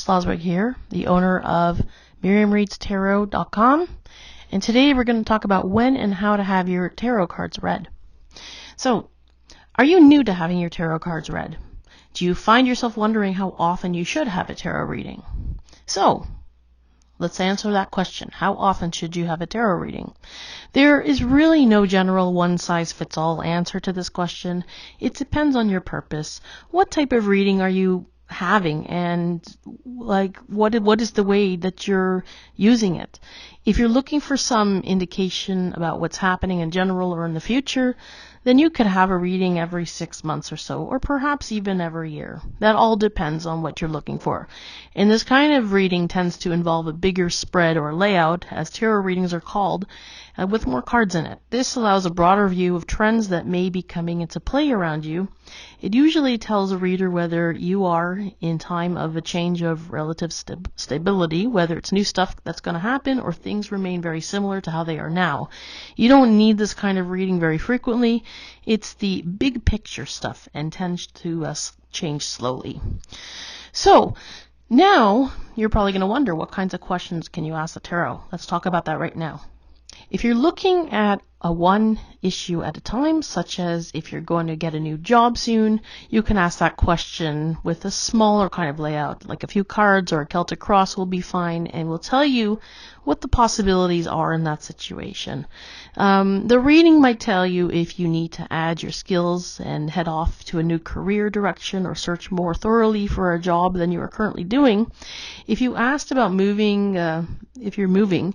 Slozberg here, the owner of MiriumReadsTarot.com, and today we're going to talk about when and how to have your tarot cards read. So, are you new to having your tarot cards read? Do you find yourself wondering how often you should have a tarot reading? So, let's answer that question. How often should you have a tarot reading? There is really no general one-size-fits-all answer to this question. It depends on your purpose. What type of reading are you having, and what is the way that you're using it? If you're looking for some indication about what's happening in general or in the future, then you could have a reading every 6 months or so, or perhaps even every year. That all depends on what you're looking for. And this kind of reading tends to involve a bigger spread or layout, as tarot readings are called, with more cards in it. This allows a broader view of trends that may be coming into play around you. It usually tells a reader whether you are in time of a change of relative stability, whether it's new stuff that's going to happen or things remain very similar to how they are now. You don't need this kind of reading very frequently. It's the big picture stuff and tends to change slowly. So now you're probably going to wonder, what kinds of questions can you ask the tarot? Let's talk about that right now. If you're looking at a one issue at a time, such as if you're going to get a new job soon, you can ask that question with a smaller kind of layout, like a few cards or a Celtic cross will be fine, and will tell you what the possibilities are in that situation. The reading might tell you if you need to add your skills and head off to a new career direction or search more thoroughly for a job than you are currently doing. If you asked about moving, if you're moving,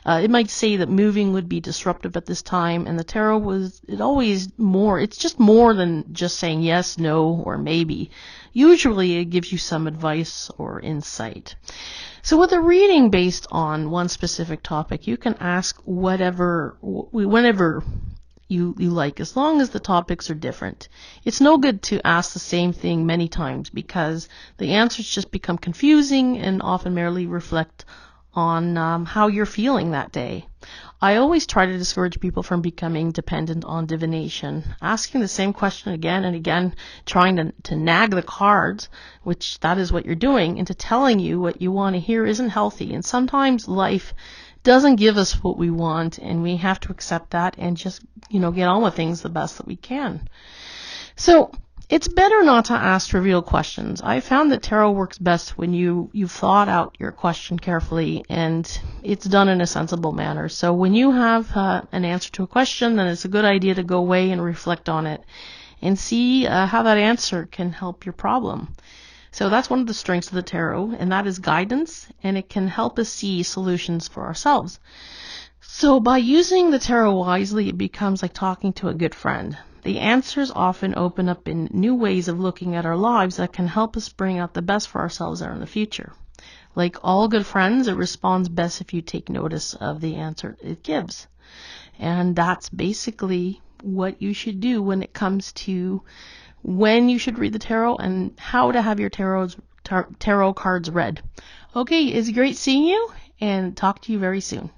it might say that moving would be disruptive at this time, and the tarot it's just more than just saying yes, no, or maybe. Usually it gives you some advice or insight. So with a reading based on one specific topic, you can ask whenever you like, as long as the topics are different. It's no good to ask the same thing many times, because the answers just become confusing and often merely reflect on how you're feeling that day. I always try to discourage people from becoming dependent on divination. Asking the same question again and again, trying to nag the cards, which that is what you're doing, into telling you what you want to hear isn't healthy. And sometimes life doesn't give us what we want, and we have to accept that and just, get on with things the best that we can. So it's better not to ask trivial questions. I found that tarot works best when you've thought out your question carefully and it's done in a sensible manner. So when you have an answer to a question, then it's a good idea to go away and reflect on it and see how that answer can help your problem. So that's one of the strengths of the tarot, and that is guidance, and it can help us see solutions for ourselves. So by using the tarot wisely, it becomes like talking to a good friend. The answers often open up in new ways of looking at our lives that can help us bring out the best for ourselves there in the future. Like all good friends, it responds best if you take notice of the answer it gives. And that's basically what you should do when it comes to when you should read the tarot and how to have your tarot cards read. Okay, it's great seeing you, and talk to you very soon.